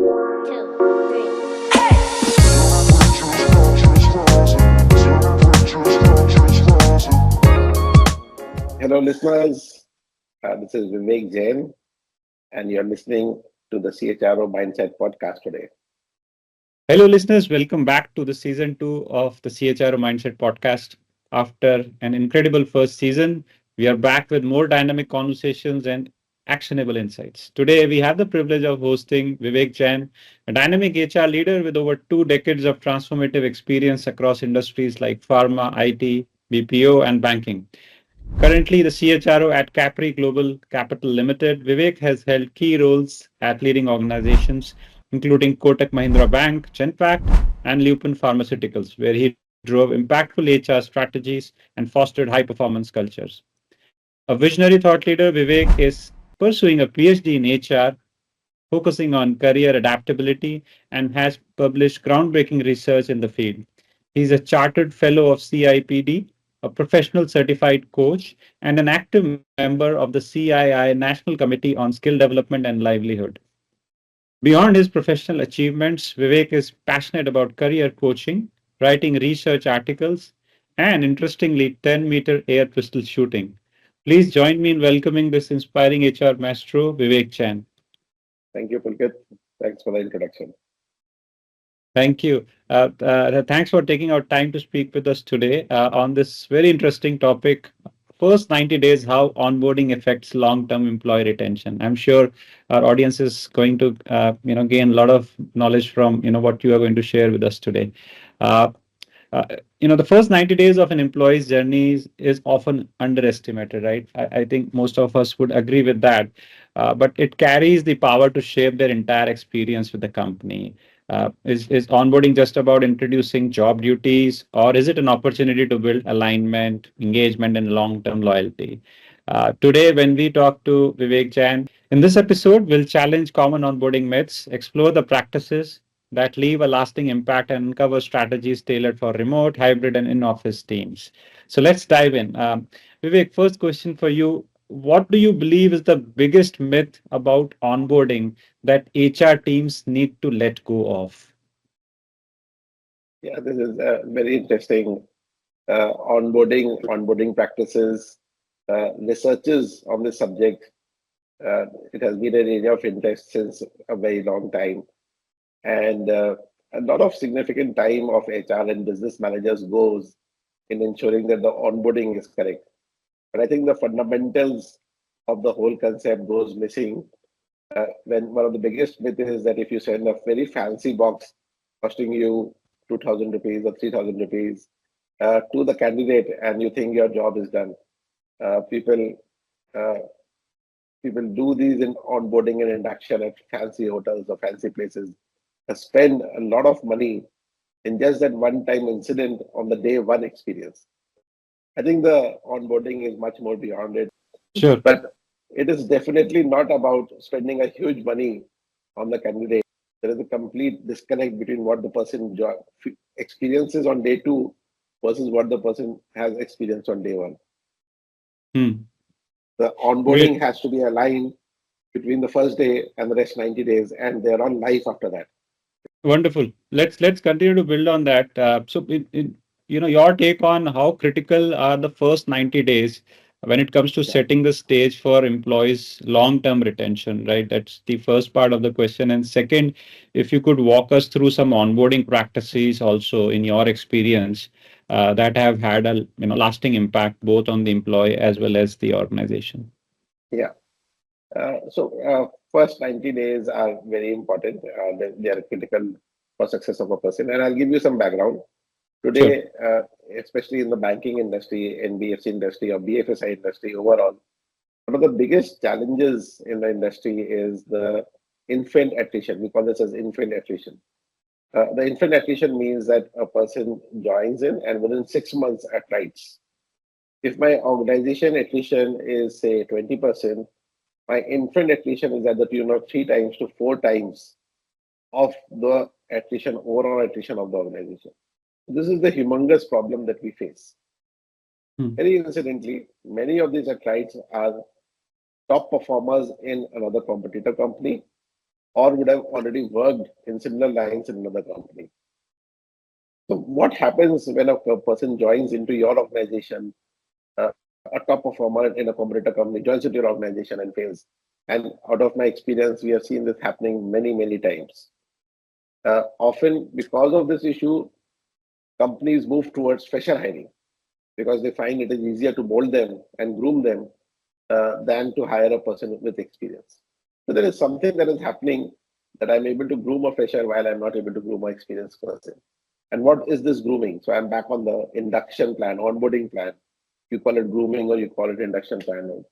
Hello, listeners. This is Vivek Jain, and you're listening to the CHRO Mindset Podcast today. Hello, listeners. Welcome back to the season two of the CHRO Mindset Podcast. After an incredible first season, we are back with more dynamic conversations and actionable insights. Today, we have the privilege of hosting Vivek Jain, a dynamic HR leader with over 2 decades of transformative experience across industries like pharma, IT, BPO, and banking. Currently, the CHRO at Capri Global Capital Limited, Vivek has held key roles at leading organizations, including Kotak Mahindra Bank, Genpact, and Lupin Pharmaceuticals, where he drove impactful HR strategies and fostered high performance cultures. A visionary thought leader, Vivek is pursuing a PhD in HR, focusing on career adaptability, and has published groundbreaking research in the field. He's a chartered fellow of CIPD, a professional certified coach, and an active member of the CII National Committee on Skill Development and Livelihood. Beyond his professional achievements, Vivek is passionate about career coaching, writing research articles, and interestingly, 10-meter air pistol shooting. Please join me in welcoming this inspiring HR maestro, Vivek Chan. Thank you, Pulkit. Thanks for the introduction. Thank you. Thanks for taking our time to speak with us today on this very interesting topic. First 90 days, how onboarding affects long-term employee retention. I'm sure our audience is going to, gain a lot of knowledge from, what you are going to share with us today. Uh, uh, the first 90 days of an employee's journey is often underestimated, right? I think most of us would agree with that. But it carries the power to shape their entire experience with the company. Is onboarding just about introducing job duties, or is it an opportunity to build alignment, engagement, and long-term loyalty? Today, when we talk to Vivek Jain, in this episode, we'll challenge common onboarding myths, explore the practices that leave a lasting impact, and uncover strategies tailored for remote, hybrid, and in-office teams. So let's dive in. Vivek, first question for you. What do you believe is the biggest myth about onboarding that HR teams need to let go of? Yeah, this is very interesting. Onboarding practices, researches on this subject. It has been an area of interest since a very long time, and a lot of significant time of HR and business managers goes in ensuring that the onboarding is correct. But I think the fundamentals of the whole concept goes missing when one of the biggest myth is that if you send a very fancy box costing you 2,000 rupees or 3,000 rupees to the candidate and you think your job is done, uh, people uh, people do these in onboarding and induction at fancy hotels or fancy places, spend a lot of money in just that one-time incident on the day one experience. I think the onboarding is much more beyond it. Sure. But it is definitely not about spending a huge money on the candidate. There is a complete disconnect between what the person experiences on day two versus what the person has experienced on day one. Hmm. The Great. onboarding has to be aligned between the first day and the rest 90 days, and they're on life after that. Wonderful. Let's continue to build on that. Your take on how critical are the first 90 days when it comes to Yeah. setting the stage for employees' long-term retention, right? That's the first part of the question. And second, if you could walk us through some onboarding practices also in your experience that have had a lasting impact both on the employee as well as the organization. Yeah. First 90 days are very important. They are critical for success of a person. And I'll give you some background. Sure. Today, especially in the banking industry, NBFC industry, or BFSI industry overall, one of the biggest challenges in the industry is the infant attrition. We call this as infant attrition. The infant attrition means that a person joins in and within 6 months attrites. If my organization attrition is say 20%, my infant attrition is at the tune of 3 times to 4 times of the attrition, overall attrition of the organization. This is the humongous problem that we face. Hmm. Very incidentally, many of these attrites are top performers in another competitor company, or would have already worked in similar lines in another company. So what happens when a person joins into your organization, a top performer in a competitor company joins into your organization and fails? And out of my experience, we have seen this happening many, many times. Often, because of this issue, companies move towards fresher hiring because they find it is easier to mold them and groom them than to hire a person with experience. So there is something that is happening that I'm able to groom a fresher while I'm not able to groom an experienced person. And what is this grooming? So I'm back on the induction plan, onboarding plan. You call it grooming or you call it induction plan.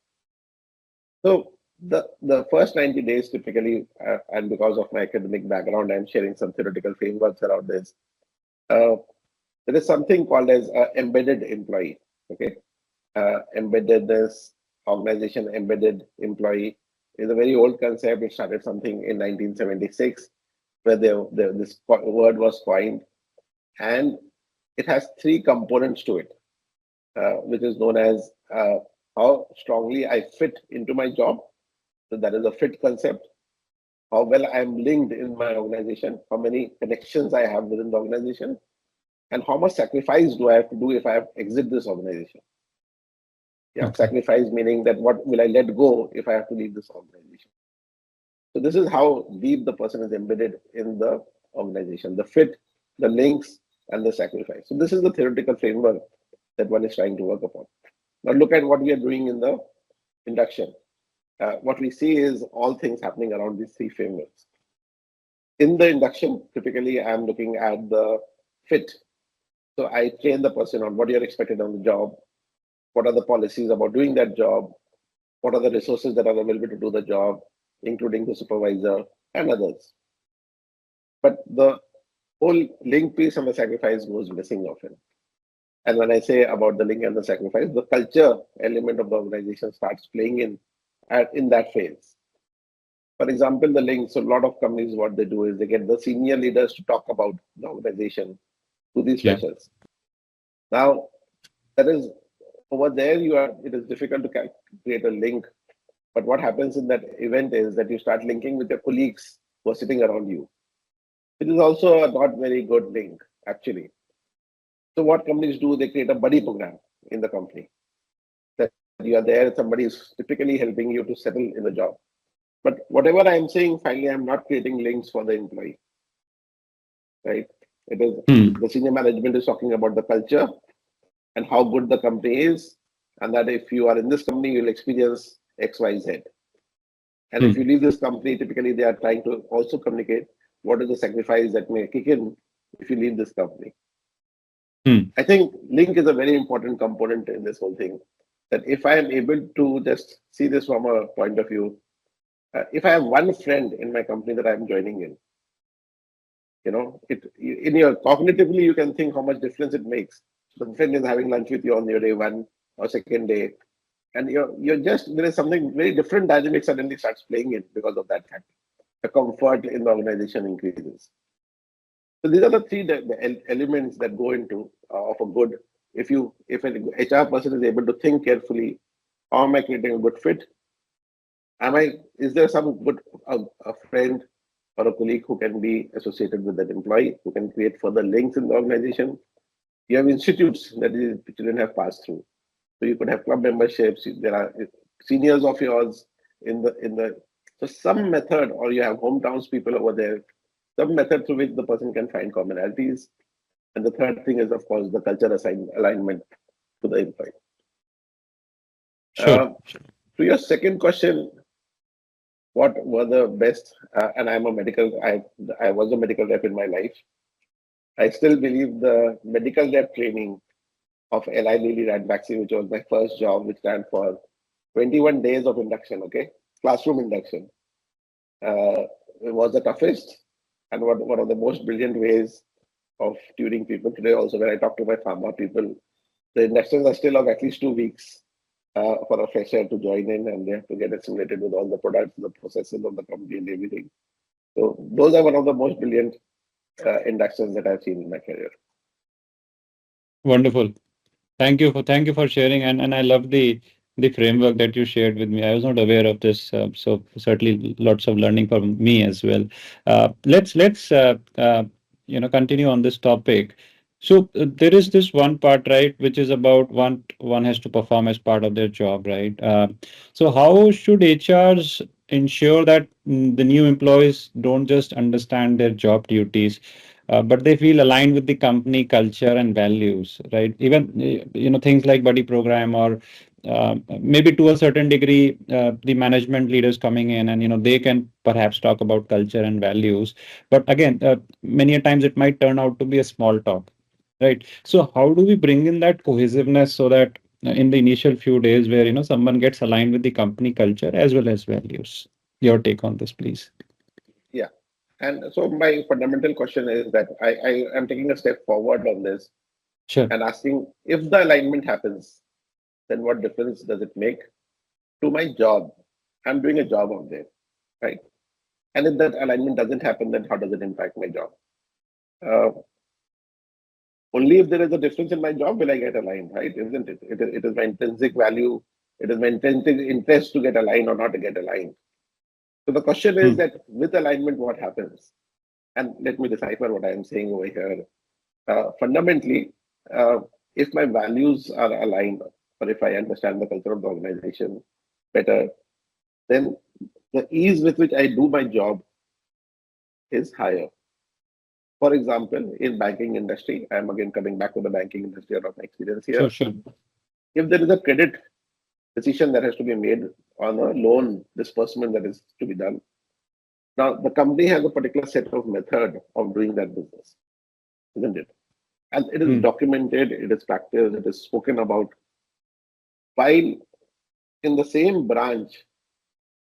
So the first 90 days typically, and because of my academic background, I'm sharing some theoretical frameworks around this. Uh, there is something called as embedded employee. Okay, embeddedness, organization embedded employee is a very old concept. It started something in 1976, where this word was coined, and it has three components to it, which is known as how strongly I fit into my job. So that is a fit concept. How well I'm linked in my organization, how many connections I have within the organization, and how much sacrifice do I have to do if I have exit this organization. Yeah, Okay. sacrifice meaning that what will I let go if I have to leave this organization. So this is how deep the person is embedded in the organization, the fit, the links, and the sacrifice. So this is the theoretical framework that one is trying to work upon. Now look at what we are doing in the induction. What we see is all things happening around these three frameworks. In the induction, typically I'm looking at the fit. So I train the person on what you're expected on the job, what are the policies about doing that job, what are the resources that are available to do the job, including the supervisor and others. But the whole link piece and the sacrifice goes missing often. And when I say about the link and the sacrifice, the culture element of the organization starts playing in that phase. For example, the link. So a lot of companies, what they do is they get the senior leaders to talk about the organization to these Yeah. freshers. Now, that is over there. It is difficult to create a link. But what happens in that event is that you start linking with your colleagues who are sitting around you. It is also a not very good link, actually. So what companies do, they create a buddy program in the company. That you are there, somebody is typically helping you to settle in the job. But whatever I'm saying, finally, I'm not creating links for the employee, right? It is Hmm. the senior management is talking about the culture and how good the company is, and that if you are in this company, you'll experience X, Y, Z. And if Hmm. you leave this company, typically they are trying to also communicate what is the sacrifice that may kick in if you leave this company. Hmm. I think link is a very important component in this whole thing. That if I am able to just see this from a point of view, if I have one friend in my company that I'm joining in, it in your cognitively you can think how much difference it makes. So the friend is having lunch with you on your day one or second day, and you're just there is something very different dynamic suddenly starts playing in because of that fact. The comfort in the organization increases. So these are the three elements that go into of a good. If an HR person is able to think carefully, how am I creating a good fit? Is there some good a friend or a colleague who can be associated with that employee who can create further links in the organization? You have institutes that the children have passed through. So you could have club memberships. There are seniors of yours in the so some method, or you have hometowns people over there, some method through which the person can find commonalities. And the third thing is, of course, the culture alignment to the employee. Sure. To your second question, what were the best? And I was a medical rep in my life. I still believe the medical rep training of Eli Lilly rat vaccine, which was my first job, which ran for 21 days of induction. Okay, classroom induction. It was the toughest and one of the most brilliant ways of tuning people. Today, also, when I talk to my pharma people, the inductions are still of at least 2 weeks for a fresher to join in, and they have to get assimilated with all the products, the processes of the company, and everything. So, those are one of the most brilliant inductions that I've seen in my career. Wonderful. Thank you for sharing, and I love the the framework that you shared with me. I was not aware of this, so certainly lots of learning for me as well. Let's continue on this topic. So there is this one part, right, which is about one has to perform as part of their job, right? So how should HRs ensure that the new employees don't just understand their job duties, but they feel aligned with the company culture and values, right? Even things like buddy program, or maybe to a certain degree, the management leaders coming in, and they can perhaps talk about culture and values. But again, many a times it might turn out to be a small talk, right? So how do we bring in that cohesiveness so that in the initial few days where someone gets aligned with the company culture as well as values? Your take on this, please. Yeah. And so my fundamental question is that I am taking a step forward on this Sure. and asking, if the alignment happens, then what difference does it make to my job? I'm doing a job out there, right? And if that alignment doesn't happen, then how does it impact my job? Uh, Only if there is a difference in my job will I get aligned, right? Isn't it? It is my intrinsic value, it is my intrinsic interest to get aligned or not to get aligned. So the question is Hmm. that with alignment, what happens? And let me decipher what I am saying over here. Fundamentally, uh, if my values are aligned, or if I understand the culture of the organization better, then the ease with which I do my job is higher. For example, in banking industry, I am again coming back to the banking industry out of my experience Sure, here. sure. If there is a credit decision that has to be made on a loan disbursement that is to be done, now the company has a particular set of method of doing that business, isn't it? And it is Hmm. documented, it is practiced, it is spoken about. While in the same branch,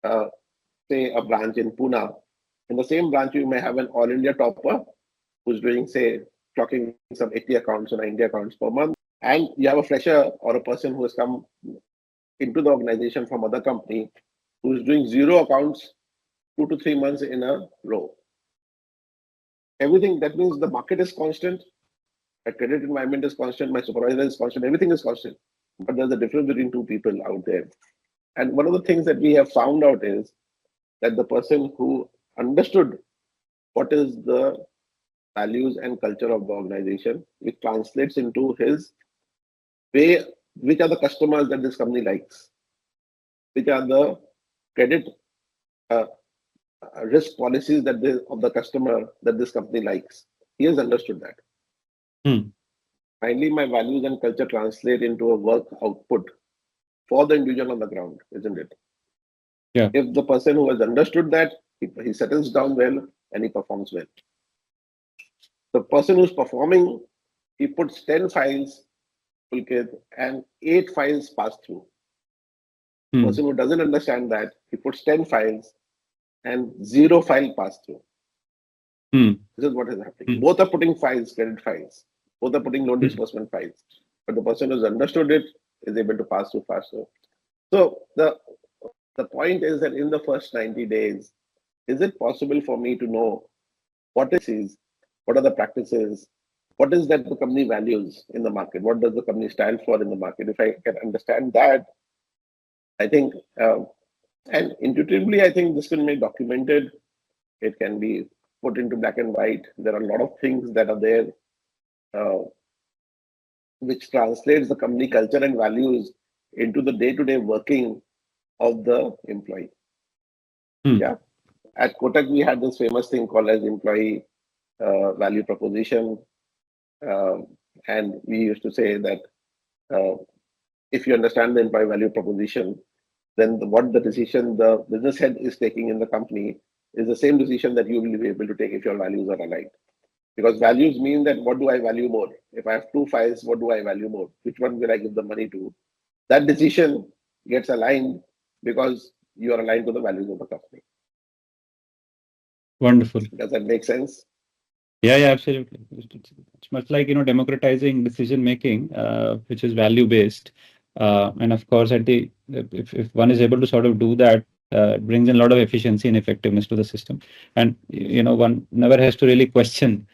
uh, say a branch in Pune, in the same branch you may have an all India topper who's doing, say, clocking some 80 accounts or 90 accounts per month, and you have a fresher or a person who has come into the organization from other company who's doing zero accounts 2 to 3 months in a row. Everything, that means the market is constant, my credit environment is constant, my supervisor is constant, everything is constant. But there's a difference between two people out there. And one of the things that we have found out is that the person who understood what is the values and culture of the organization, it translates into his way, which are the customers that this company likes, which are the credit uh, risk policies that of the customer that this company likes. He has understood that. Hmm. Finally, my values and culture translate into a work output for the individual on the ground, isn't it? Yeah. If the person who has understood that, he settles down well and he performs well. The person who's performing, he puts 10 files, Pulkit, and 8 files pass through. The Hmm. person who doesn't understand that, he puts 10 files and 0 file pass through. Hmm. This is what is happening. Hmm. Both are putting files, credit files. Both are putting loan Hmm. disbursement files. But the person who's understood it is able to pass through faster. So the point is that in the first 90 days, is it possible for me to know what is, what are the practices, what is that the company values in the market, what does the company stand for in the market? If I can understand that, I think, and intuitively, I think this can be documented. It can be put into black and white. There are a lot of things that are there uh, which translates the company culture and values into the day-to-day working of the employee. Hmm. Yeah. At Kotak, we had this famous thing called as employee value proposition. Um, and we used to say that uh, if you understand the employee value proposition, then what the decision the business head is taking in the company is the same decision that you will be able to take if your values are aligned. Because values mean that what do I value more? If I have 2 files, what do I value more? Which one will I give the money to? That decision gets aligned because you are aligned to the values of the company. Wonderful. Does that make sense? Yeah, yeah, absolutely. It's much like democratizing decision making, which is value based, and of course, at the if one is able to sort of do that, it brings in a lot of efficiency and effectiveness to the system, and one never has to really question.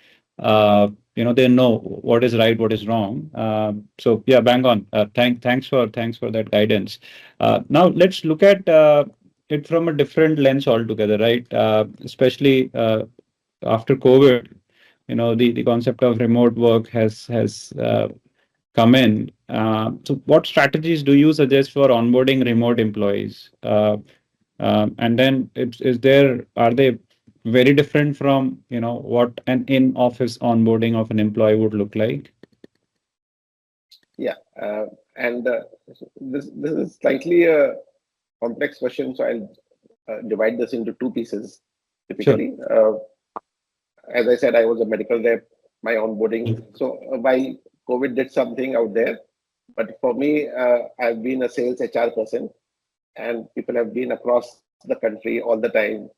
they know what is right, what is wrong. So yeah, bang on. Thanks for that guidance. Now let's look at it from a different lens altogether, right? Especially after COVID, the concept of remote work has come in. So what strategies do you suggest for onboarding remote employees? And then are they very different from, what an in-office onboarding of an employee would look like? Yeah, and this is slightly a complex question, so I'll divide this into two pieces. Sure. Typically, as I said, I was a medical rep. My onboarding, so why COVID did something out there, but for me, I've been a sales HR person, and people have been across the country all the time,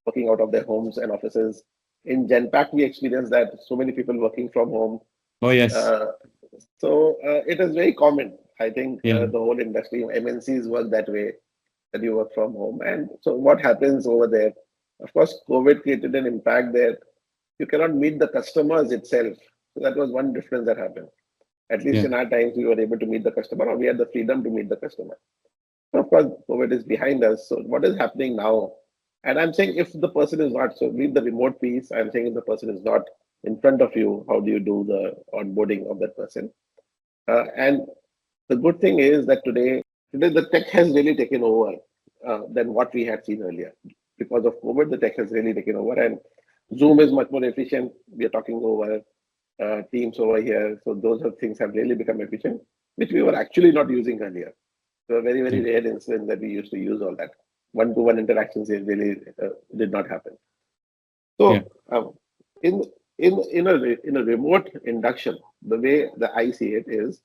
working out of their homes and offices. In Genpact, we experienced that so many people working from home. Oh, yes. Uh, so it is very common. I think Yeah. the whole industry, MNCs work that way, that you work from home. And so what happens over there? Of course, COVID created an impact there. You cannot meet the customers itself. So that was one difference that happened. At least Yeah. in our times, we were able to meet the customer, or we had the freedom to meet the customer. So of course, COVID is behind us. So what is happening now? And I'm saying if the person is not, so leave the remote piece. I'm saying if the person is not in front of you, how do you do the onboarding of that person? And the good thing is that today the tech has really taken over than what we had seen earlier. Because of COVID, the tech has really taken over, and Zoom is much more efficient. We are talking over Teams over here, so those are things have really become efficient, which we were actually not using earlier. So a very Yeah. very rare instance that we used to use all that one-to-one interactions. It really did not happen. Yeah. So in in a remote induction, the way that I see it is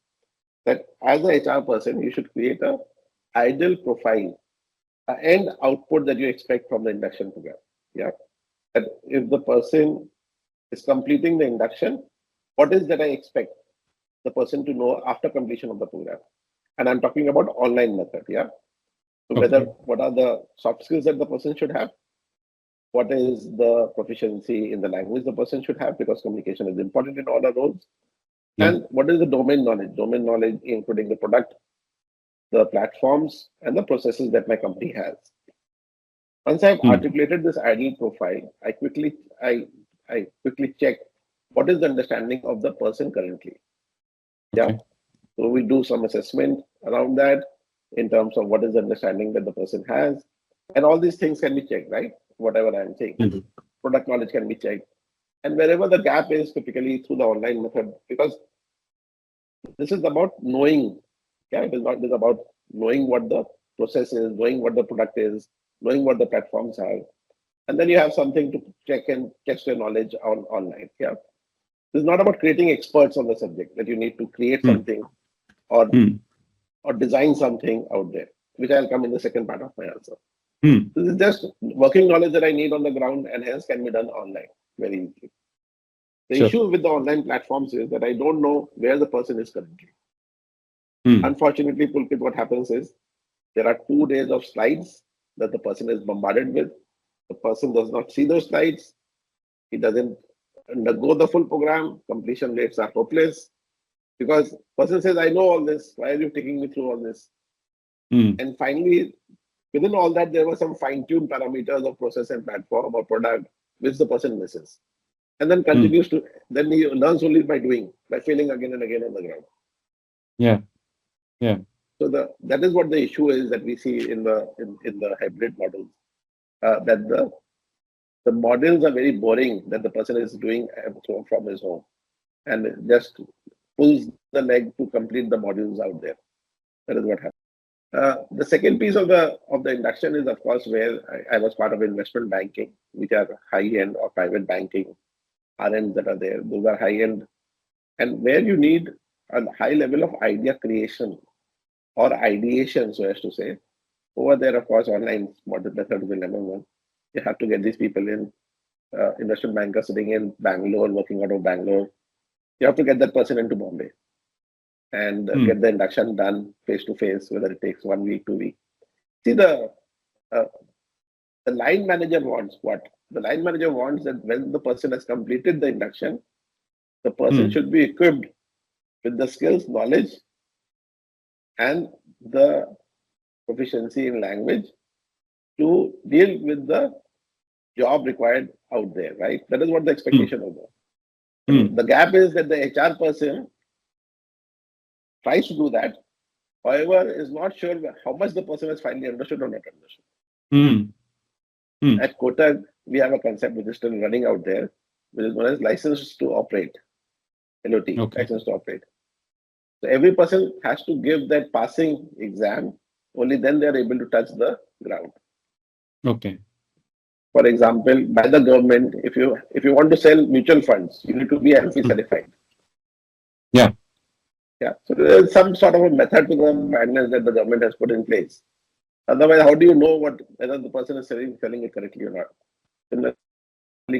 that as a HR person, you should create a ideal profile and output that you expect from the induction program. Yeah, that if the person is completing the induction, what is that I expect the person to know after completion of the program? And I'm talking about online method. Yeah, so whether Okay. what are the soft skills that the person should have, what is the proficiency in the language the person should have, because communication is important in all our roles, Yeah. and what is the domain knowledge including the product, the platforms, and the processes that my company has. Once I've Hmm. articulated this ideal profile, I quickly check what is the understanding of the person currently. Yeah. Okay. So we do some assessment around that in terms of what is the understanding that the person has. And all these things can be checked, right? Whatever I'm saying. Mhm. Product knowledge can be checked. And wherever the gap is, typically through the online method, because this is about knowing. Yeah, it is not just about knowing what the process is, knowing what the product is, knowing what the platforms are. And then you have something to check and test your knowledge on online. Yeah. It's not about creating experts on the subject that you need to create Hmm. something or Hmm. design something out there, which I'll come in the second part of my answer. Hmm. This is just working knowledge that I need on the ground and hence can be done online very easily. The Sure. issue with the online platforms is that I don't know where the person is currently. Hmm. Unfortunately, Pulkit, what happens is there are 2 days of slides that the person is bombarded with. The person does not see those slides. He doesn't undergo the full program. Completion rates are hopeless because person says, I know all this. Why are you taking me through all this? Hmm. And finally, within all that, there were some fine-tuned parameters of process and platform or product which the person misses. And then Hmm. continues to, then he learns only by doing, by failing again and again on the ground. Yeah. Yeah. So that is what the issue is that we see in the hybrid models. That the models are very boring that the person is doing from his home and just pulls the leg to complete the modules out there. That is what happens. The second piece of the induction is, of course, where I was part of investment banking, which are high end or private banking RMs that are there. Those are high end, and where you need a high level of idea creation or ideation, so as to say. Over there, of course, online model method will never work. You have to get these people in. Investment banker sitting in Bangalore, working out of Bangalore. You have to get that person into Bombay and Hmm. get the induction done face to face, whether it takes 1 week, 2 weeks. See, uh, the line manager wants what? The line manager wants that when the person has completed the induction, The person Hmm. should be equipped with the skills, knowledge, and the proficiency in language to deal with the job required out there, right? That is what the Hmm. expectation of Hmm. the gap is that the HR person tries to do that, however, is not sure how much the person has finally understood or not understood. Hmm. Hmm. At Kotak, we have a concept which is still running out there, which is known as license to operate, LOT, Okay. license to operate. So every person has to give that passing exam, only then they are able to touch the ground. Okay. For example, by the government, if you want to sell mutual funds, you need to be LP Hmm. certified. Yeah. Yeah. So there is some sort of a method to the madness that the government has put in place. Otherwise, how do you know whether the person is selling it correctly or not? Similarly,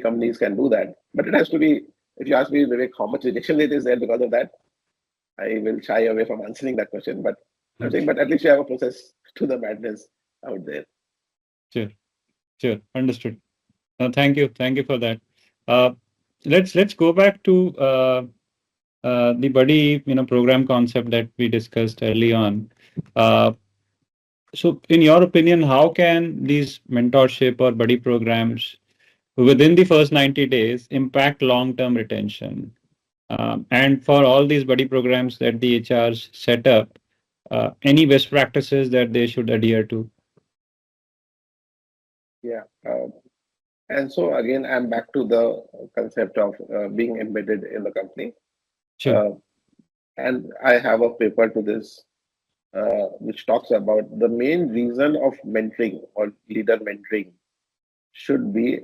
companies can do that, but it has to be. If you ask me, Vivek, how much rejection rate is there because of that, I will shy away from answering that question. But I'm Hmm. saying, but at least you have a process to the madness out there. Sure. Sure. Understood. Thank you. Thank you for that. Uh, let's go back to the buddy program concept that we discussed early on. Uh, so, in your opinion, how can these mentorship or buddy programs within the first 90 days impact long-term retention? And for all these buddy programs that the HRs set up, any best practices that they should adhere to? Yeah. And so again, I'm back to the concept of being embedded in the company. Sure. Uh, and I have a paper to this which talks about the main reason of mentoring or leader mentoring should be,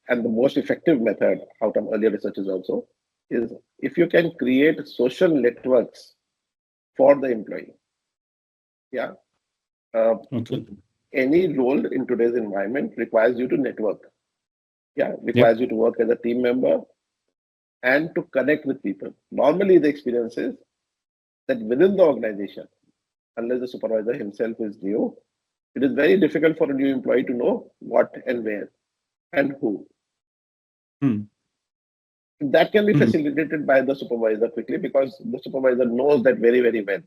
and the most effective method out of earlier researches also, is if you can create social networks for the employee. Yeah. Uh, Okay. any role in today's environment requires you to network. Yeah. Yep. Requires you to work as a team member and to connect with people. Normally, the experience is that within the organization, unless the supervisor himself is new, it is very difficult for a new employee to know what and where and who. Hmm. That can be Hmm. facilitated by the supervisor quickly because the supervisor knows that very, very well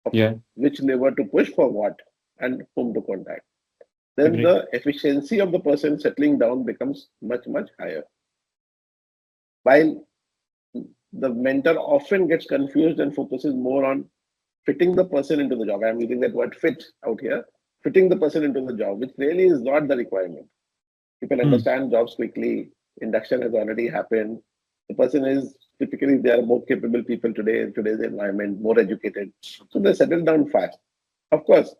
of Yeah. which lever to push for what and whom to contact. Then Agree. the efficiency of the person settling down becomes much, much higher. While the mentor often gets confused and focuses more on fitting the person into the job. I'm using that word fit out here, fitting the person into the job, which really is not the requirement. People Hmm. understand jobs quickly, induction has already happened. The person is typically they are more capable people today in today's environment, more educated. So they settle down fast. Of course,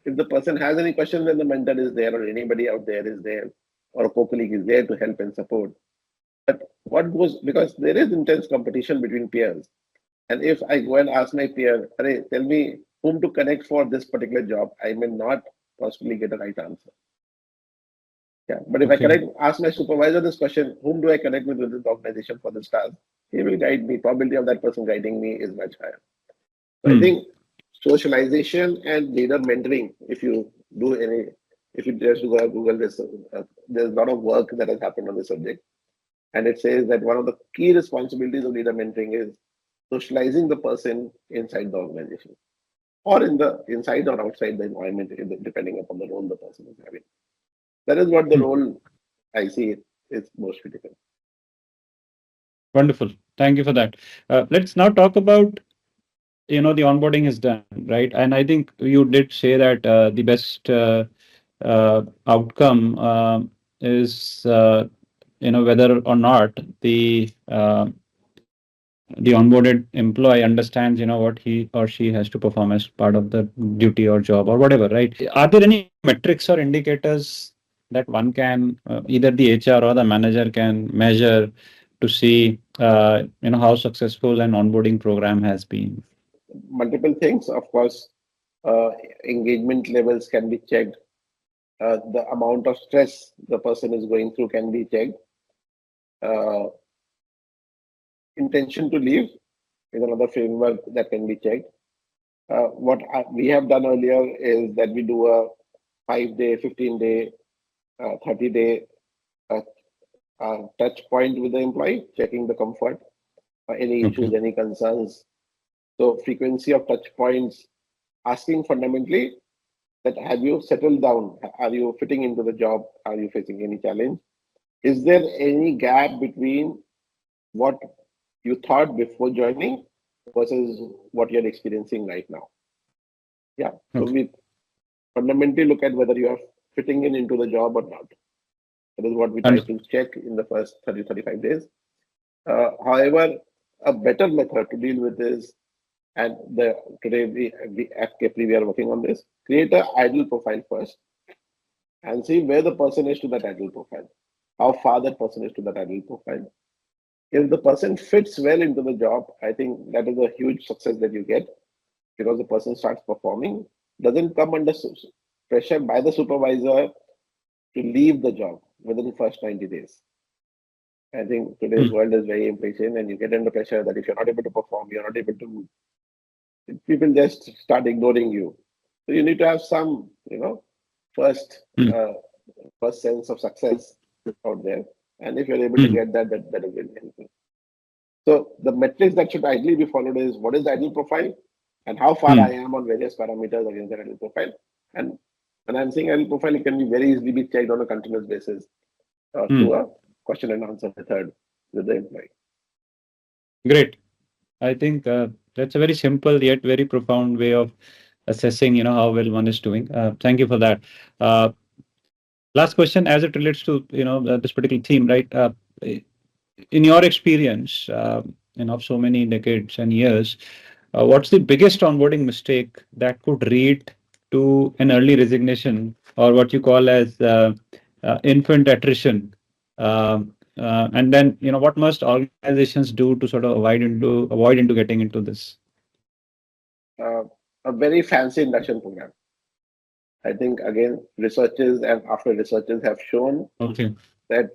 if the person has any questions, then the mentor is there, or anybody out there is there, or a co-colleague is there to help and support. But what goes because there is intense competition between peers. And if I go and ask my peer, "Arey, tell me whom to connect for this particular job," I may not possibly get a right answer. Yeah. But if I Okay. ask my supervisor this question, whom do I connect with within the organization for this task? He will guide me. Probability of that person guiding me is much higher. So I Hmm. think socialization and leader mentoring, if you just go and Google this, there's a lot of work that has happened on this subject. And it says that one of the key responsibilities of leader mentoring is socializing the person inside the organization or in the inside or outside the environment, depending upon the role the person is having. That is what the Hmm. role I see it is most critical. Wonderful. Thank you for that. Let's now talk about the onboarding is done, right? And I think you did say that the best outcome is whether or not the onboarded employee understands what he or she has to perform as part of the duty or job or whatever, right? Are there any metrics or indicators that one can either the HR or the manager can measure to see how successful an onboarding program has been? Multiple things, of course, uh, engagement levels can be checked. The amount of stress the person is going through can be checked. Uh, intention to leave is another framework that can be checked. We have done earlier is that we do a 5 day, 15 day, 30 day touch point with the employee, checking the comfort. any issues, Okay. any concerns. So frequency of touch points, asking fundamentally that have you settled down? Are you fitting into the job? Are you facing any challenge? Is there any gap between what you thought before joining versus what you're experiencing right now? Yeah. So Okay. we fundamentally look at whether you are fitting in into the job or not. That is what we try And to check in the first 30, 35 days. However, a better method to deal with is, and today we at Capri we are working on this. Create an ideal profile first and see where the person is to that ideal profile, how far that person is to that ideal profile. If the person fits well into the job, I think that is a huge success that you get because the person starts performing, doesn't come under pressure by the supervisor to leave the job within the first 90 days. I think today's hmm, world is very impatient and you get under pressure that if you're not able to perform, you're not able to, people just start ignoring you. So you need to have some, first hmm, uh, first sense of success out there. And if you're able to hmm, get that, that is really helpful. So the metrics that should ideally be followed is what is the ideal profile and how far I hmm, am on various parameters against the ideal profile. And when I'm saying ideal profile, it can be very easily be checked on a continuous basis hmm. through a question and answer method with the employee. Great. I think that's a very simple yet very profound way of assessing, how well one is doing. Thank you for that. Uh, Last question, as it relates to, this particular theme, right? In your experience, of so many decades and years, what's the biggest onboarding mistake that could lead to an early resignation or what you call as infant attrition? And then, what must organizations do to sort of avoid into getting into this? Uh, a very fancy induction program. I think again, researchers and after researchers have shown Okay. that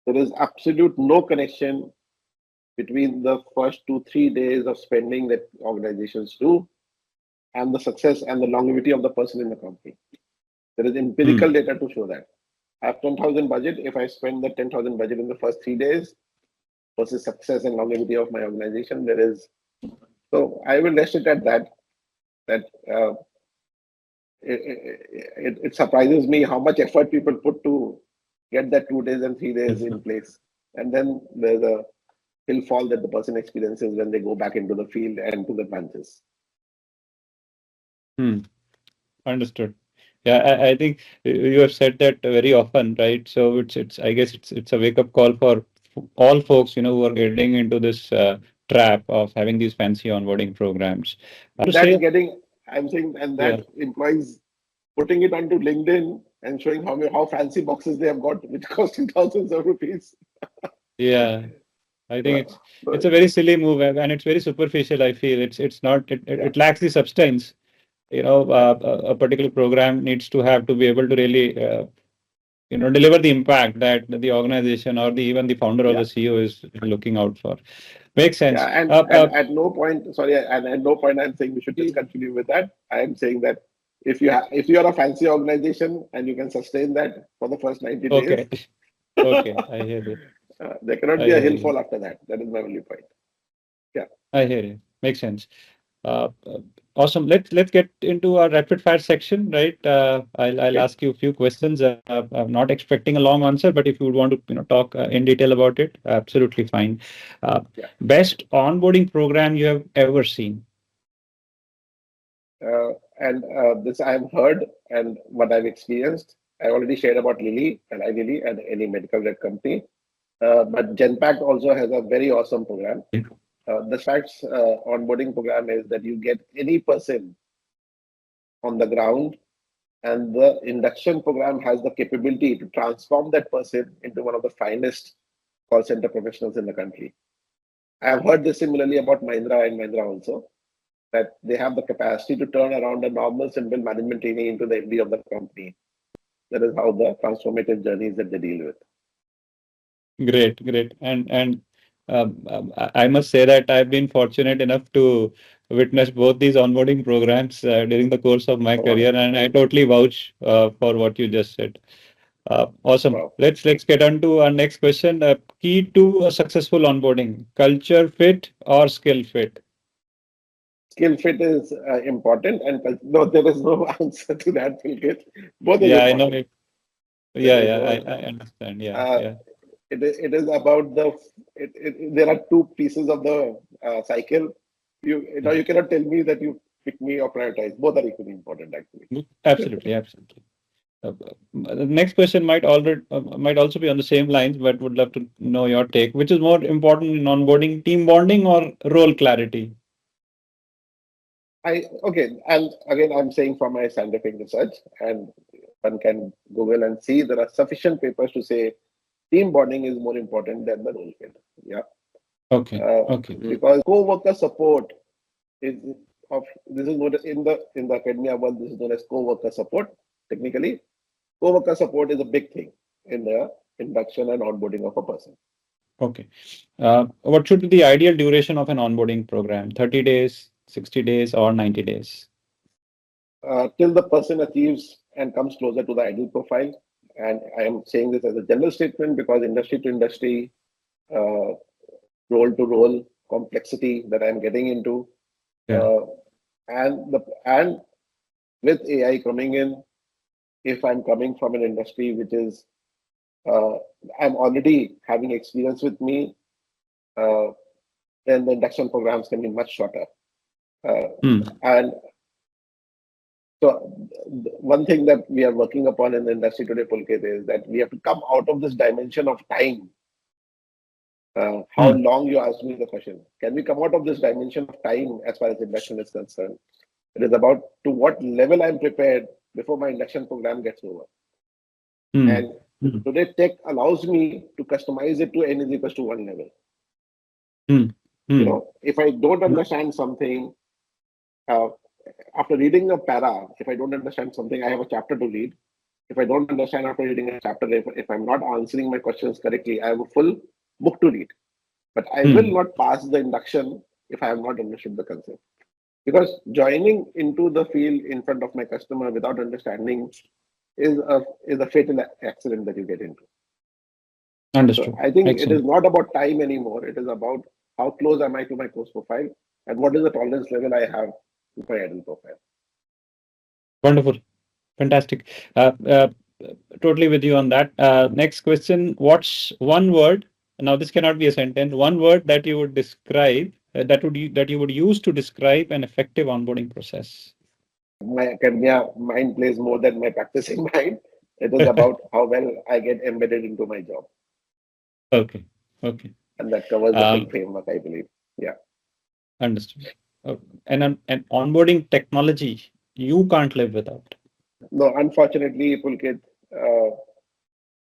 there is absolute no connection between the first 2, 3 days of spending that organizations do and the success and the longevity of the person in the company. There is Hmm. empirical data to show that. I have 10,000 budget. If I spend the 10,000 budget in the first 3 days versus success and longevity of my organization, there is. So I will rest it at that. That it surprises me how much effort people put to get that 2 days and 3 days in place, and then there's a hill fall that the person experiences when they go back into the field and to the branches. Hmm. Understood. Yeah, I think you have said that very often, right? So it's I guess it's a wake up call for all folks, who are getting into this trap of having these fancy onboarding programs. To That say, getting, I'm saying, and yeah, that employees putting it onto LinkedIn and showing how fancy boxes they have got, which costing thousands of rupees. yeah, I Uh, think it's so a very silly move and it's very superficial. I feel it's not yeah, it lacks the substance. yeah, A particular program needs to have to be able to really deliver the impact that the organization or the even the founder or yeah. the CEO is looking out for. Makes Yeah, sense. and at no point, sorry, and at no point I'm saying we should just continue with that. I am saying that if you are a fancy organization and you can sustain that for the first 90 days, Okay. Okay. I hear you. there cannot I be a hear hill you. fall after that. That is my only point. Yeah, I hear you. Makes sense. Uh, uh, awesome. Let's get into our rapid fire section, right? I'll okay, ask you a few questions. I'm not expecting a long answer, but if you would want to talk in detail about it, absolutely fine. Uh, yeah. Best onboarding program you have ever seen? And this I have heard and what I've experienced. I already shared about Lilly and I Lilly and any medical rep company. But Genpact also has a very awesome program. The facts onboarding program is that you get any person on the ground, and the induction program has the capability to transform that person into one of the finest call center professionals in the country. I have heard this similarly about Mahindra and Mahindra also, that they have the capacity to turn around a normal simple management trainee into the MD of the company. That is how the transformative journeys that they deal with. Great, great. And I must say that I've been fortunate enough to witness both these onboarding programs during the course of my Oh, career, and I totally vouch for what you just said. Awesome. Wow. Let's get on to our next question. Key to a successful onboarding: culture fit or skill fit? Skill fit is important, and no, there is no answer to that, Pulkit. Both is Yeah, I know. important. There Yeah, is yeah, no. I understand. Yeah, Uh, yeah. it is about there are two pieces of the cycle. You cannot tell me that you pick me or prioritize. Both are equally important, actually. Absolutely, absolutely. The next question might also be on the same lines, but would love to know your take. Which is more important in onboarding, team bonding or role clarity? Okay, and again, I'm saying from my scientific research, and one can Google and see there are sufficient papers to say team bonding is more important than the role fit. Yeah, Okay, okay. because co-worker support is of this is known as in the academia world. This is known as co-worker support. Technically, co-worker support is a big thing in the induction and onboarding of a person. Okay. What should be the ideal duration of an onboarding program? 30 days, 60 days, or 90 days? Till the person achieves and comes closer to the ideal profile. And I am saying this as a general statement because industry to industry, uh, role to role complexity that I'm getting into, Yeah. uh, and with AI coming in, if I'm coming from an industry which is uh, I'm already having experience with me, uh, then the induction programs can be much shorter. Uh, Hmm. and so, one thing that we are working upon in the industry today, Pulkit, is that we have to come out of this dimension of time. How Hmm. long you asked me the question? Can we come out of this dimension of time as far as induction is concerned? It is about to what level I'm prepared before my induction program gets over. Hmm. And Hmm. today, tech allows me to customize it to n is equals to one level. Hmm. Hmm. If I don't understand something, uh, after reading a para, if I don't understand something, I have a chapter to read. If I don't understand after reading a chapter, if I'm not answering my questions correctly, I have a full book to read. But I will Hmm. not pass the induction if I have not understood the concept. Because joining into the field in front of my customer without understanding is a fatal accident that you get into. So Understood. I think it is Excellent. not about time anymore. It is about how close am I to my course profile and what is the tolerance level I have to my ideal profile. Wonderful. Fantastic. Totally with you on that. Next question. What's one word? Now, this cannot be a sentence. One word that you would describe, that you would use to describe an effective onboarding process. My academia mind plays more than my practicing mind. It is about how well I get embedded into my job. Okay. Okay. And that covers the full Um, framework, I believe. Yeah. Understood. And an onboarding technology you can't live without. No, unfortunately, Pulkit, uh,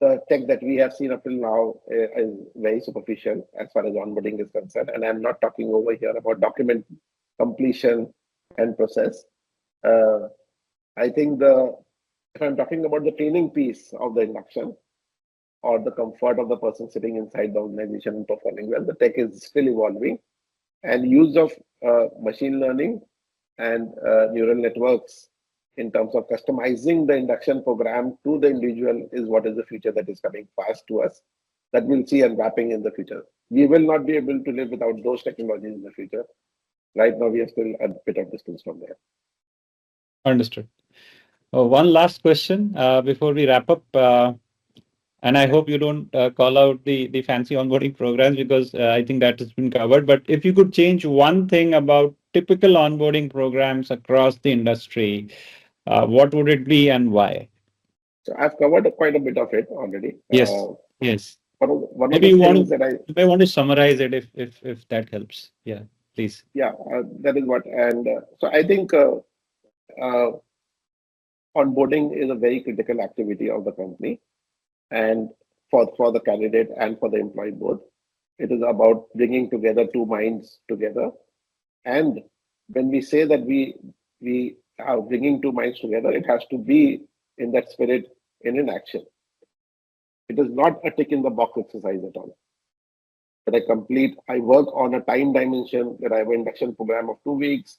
the tech that we have seen up till now is very superficial as far as onboarding is concerned. And I'm not talking over here about document completion and process. Uh, I think if I'm talking about the training piece of the induction or the comfort of the person sitting inside the organization and performing well, the tech is still evolving. And use of machine learning and neural networks in terms of customizing the induction program to the individual is what is the future that is coming fast to us that we'll see unwrapping in the future. We will not be able to live without those technologies in the future. Right now, we are still a bit of distance from there. Understood. One last question before we wrap up. And I hope you don't call out the fancy onboarding programs because I think that has been covered. But if you could change one thing about typical onboarding programs across the industry, what would it be and why? So I've covered quite a bit of it already. Yes, yes. One of Maybe the you things that I you may want to summarize it if that helps. Yeah, please. yeah that is what and so I think uh, onboarding is a very critical activity of the company and for the candidate and for the employee both. It is about bringing together two minds together. And when we say that we are bringing two minds together, it has to be in that spirit in an action. It is not a tick in the box exercise at all. That I work on a time dimension, that I have an induction program of 2 weeks,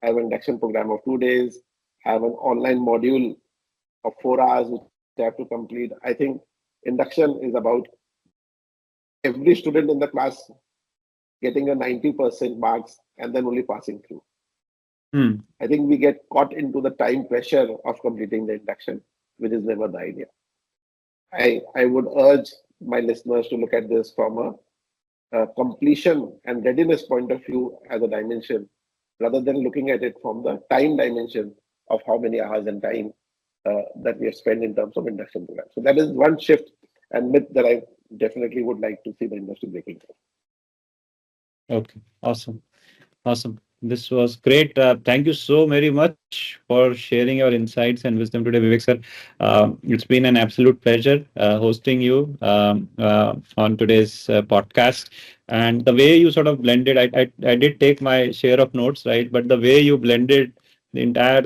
I have an induction program of 2 days, I have an online module of 4 hours, which they have to complete. I think induction is about every student in the class getting a 90% marks and then only passing through. Hmm. I think we get caught into the time pressure of completing the induction, which is never the idea. I would urge my listeners to look at this from a completion and readiness point of view as a dimension, rather than looking at it from the time dimension of how many hours and time that we have spent in terms of induction program. So that is one shift and myth that I definitely would like to see the industry breaking. Okay. Awesome. Awesome. This was great. Thank you so very much for sharing your insights and wisdom today, Vivek sir. It's been an absolute pleasure hosting you on today's podcast. And the way you sort of blended, I did take my share of notes, right? But the way you blended the entire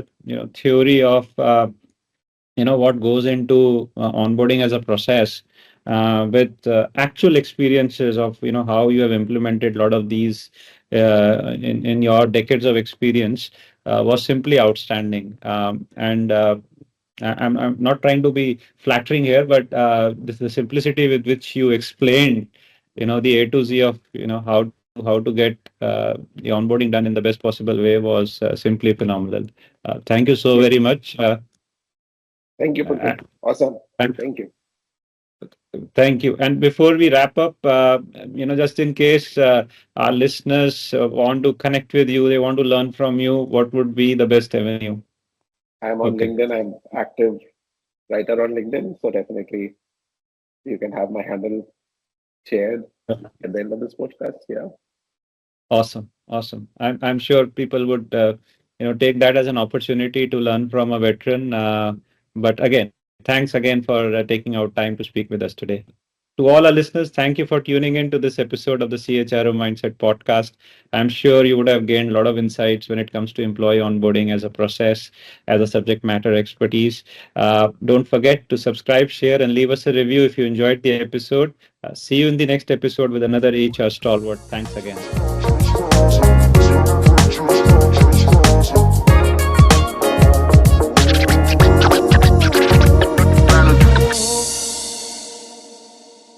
theory of what goes into onboarding as a process with actual experiences of how you have implemented a lot of these in your decades of experience was simply outstanding. I'm not trying to be flattering here, but the simplicity with which you explained the A to Z of how to get the onboarding done in the best possible way was simply phenomenal. Thank you so Thank very you. much. Thank you, Uh, Pulkit. Awesome. and Thank you. thank you. And before we wrap up, just in case our listeners want to connect with you, they want to learn from you, what would be the best avenue? I'm on Okay. LinkedIn. I'm active writer on LinkedIn. So definitely you can have my handle shared at the end of this podcast. Yeah. Awesome. Awesome. I'm sure people would take that as an opportunity to learn from a veteran. But again, thanks again for taking out time to speak with us today. To all our listeners, thank you for tuning in to this episode of the CHRO Mindset Podcast. I'm sure you would have gained a lot of insights when it comes to employee onboarding as a process, as a subject matter expertise. Don't forget to subscribe, share, and leave us a review if you enjoyed the episode. See you in the next episode with another HR stalwart. Thanks again.